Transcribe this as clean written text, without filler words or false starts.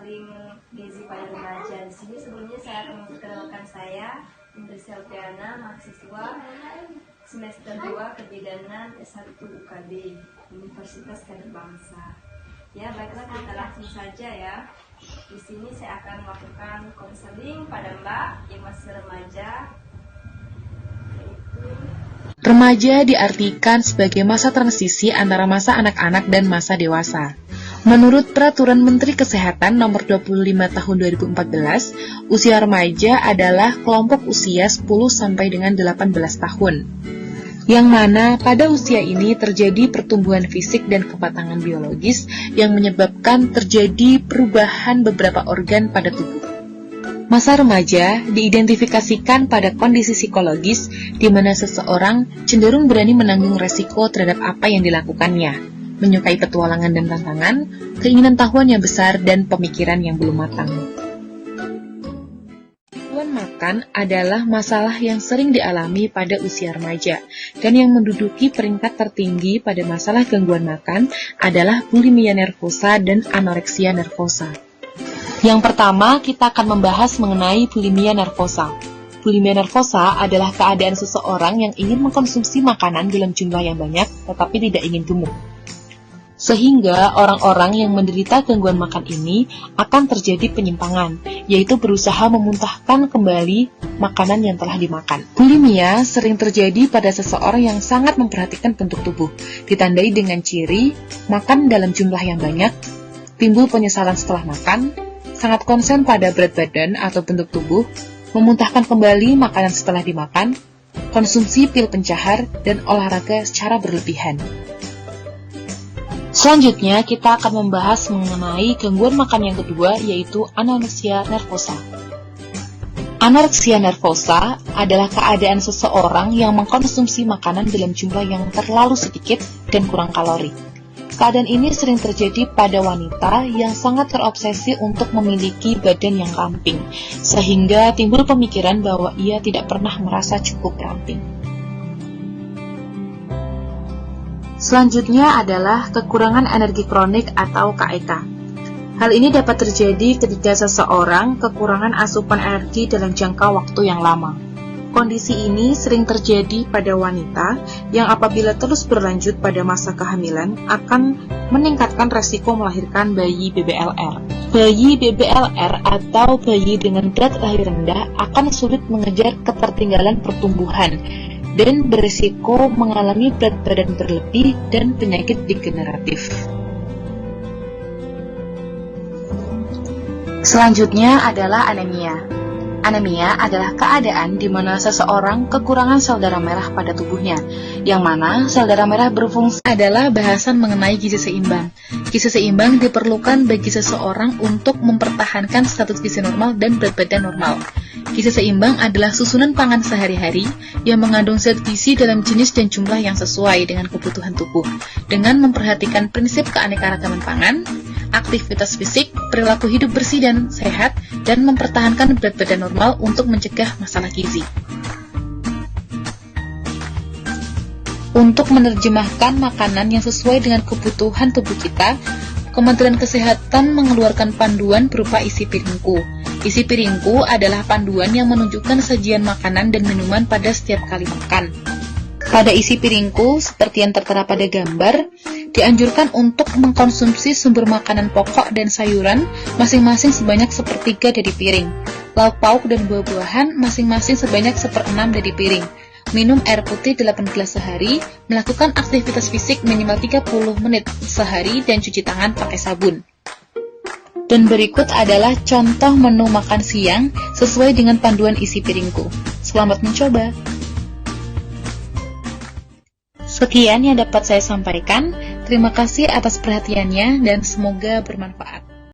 konseling gizi pada remaja. Di sini sebelumnya saya akan memperkenalkan saya, Indri Selviana, mahasiswa semester 2 kebidanan S1 UKD Universitas Kader Bangsa. Ya, baiklah kita langsung saja ya. Di sini saya akan melakukan konseling pada Mbak yang masih remaja. Remaja diartikan sebagai masa transisi antara masa anak-anak dan masa dewasa. Menurut Peraturan Menteri Kesehatan Nomor 25 Tahun 2014, usia remaja adalah kelompok usia 10 sampai dengan 18 tahun. Yang mana pada usia ini terjadi pertumbuhan fisik dan kematangan biologis yang menyebabkan terjadi perubahan beberapa organ pada tubuh. Masa remaja diidentifikasikan pada kondisi psikologis di mana seseorang cenderung berani menanggung resiko terhadap apa yang dilakukannya, menyukai petualangan dan tantangan, keinginan tahuan yang besar, dan pemikiran yang belum matang. Gangguan makan adalah masalah yang sering dialami pada usia remaja, dan yang menduduki peringkat tertinggi pada masalah gangguan makan adalah bulimia nervosa dan anoreksia nervosa. Yang pertama, kita akan membahas mengenai bulimia nervosa. Bulimia nervosa adalah keadaan seseorang yang ingin mengkonsumsi makanan dalam jumlah yang banyak, tetapi tidak ingin gemuk. Sehingga orang-orang yang menderita gangguan makan ini akan terjadi penyimpangan, yaitu berusaha memuntahkan kembali makanan yang telah dimakan. Bulimia sering terjadi pada seseorang yang sangat memperhatikan bentuk tubuh, ditandai dengan ciri makan dalam jumlah yang banyak, timbul penyesalan setelah makan, sangat konsen pada berat badan atau bentuk tubuh, memuntahkan kembali makanan setelah dimakan, konsumsi pil pencahar, dan olahraga secara berlebihan. Selanjutnya, kita akan membahas mengenai gangguan makan yang kedua, yaitu anoreksia nervosa. Anoreksia nervosa adalah keadaan seseorang yang mengkonsumsi makanan dalam jumlah yang terlalu sedikit dan kurang kalori. Keadaan ini sering terjadi pada wanita yang sangat terobsesi untuk memiliki badan yang ramping, sehingga timbul pemikiran bahwa ia tidak pernah merasa cukup ramping. Selanjutnya adalah kekurangan energi kronik atau KEK. Hal ini dapat terjadi ketika seseorang kekurangan asupan energi dalam jangka waktu yang lama. Kondisi ini sering terjadi pada wanita yang apabila terus berlanjut pada masa kehamilan akan meningkatkan resiko melahirkan bayi BBLR. Bayi BBLR atau bayi dengan berat lahir rendah akan sulit mengejar ketertinggalan pertumbuhan dan berisiko mengalami berat badan berlebih dan penyakit degeneratif. Selanjutnya adalah anemia. Anemia adalah keadaan di mana seseorang kekurangan sel darah merah pada tubuhnya, yang mana sel darah merah berfungsi adalah bahasan mengenai gizi seimbang. Gizi seimbang diperlukan bagi seseorang untuk mempertahankan status gizi normal dan berat badan normal. Gizi seimbang adalah susunan pangan sehari-hari yang mengandung zat gizi dalam jenis dan jumlah yang sesuai dengan kebutuhan tubuh, dengan memperhatikan prinsip keanekaragaman pangan, aktivitas fisik, perilaku hidup bersih dan sehat, dan mempertahankan berat badan normal untuk mencegah masalah gizi. Untuk menerjemahkan makanan yang sesuai dengan kebutuhan tubuh kita, Kementerian Kesehatan mengeluarkan panduan berupa isi piringku. Isi piringku adalah panduan yang menunjukkan sajian makanan dan minuman pada setiap kali makan. Pada isi piringku, seperti yang tertera pada gambar, dianjurkan untuk mengkonsumsi sumber makanan pokok dan sayuran masing-masing sebanyak 1/3 dari piring. Lauk pauk dan buah-buahan masing-masing sebanyak 1/6 dari piring. Minum air putih 8 gelas sehari, melakukan aktivitas fisik minimal 30 menit sehari, dan cuci tangan pakai sabun. Dan berikut adalah contoh menu makan siang sesuai dengan panduan isi piringku. Selamat mencoba! Sekian yang dapat saya sampaikan. Terima kasih atas perhatiannya dan semoga bermanfaat.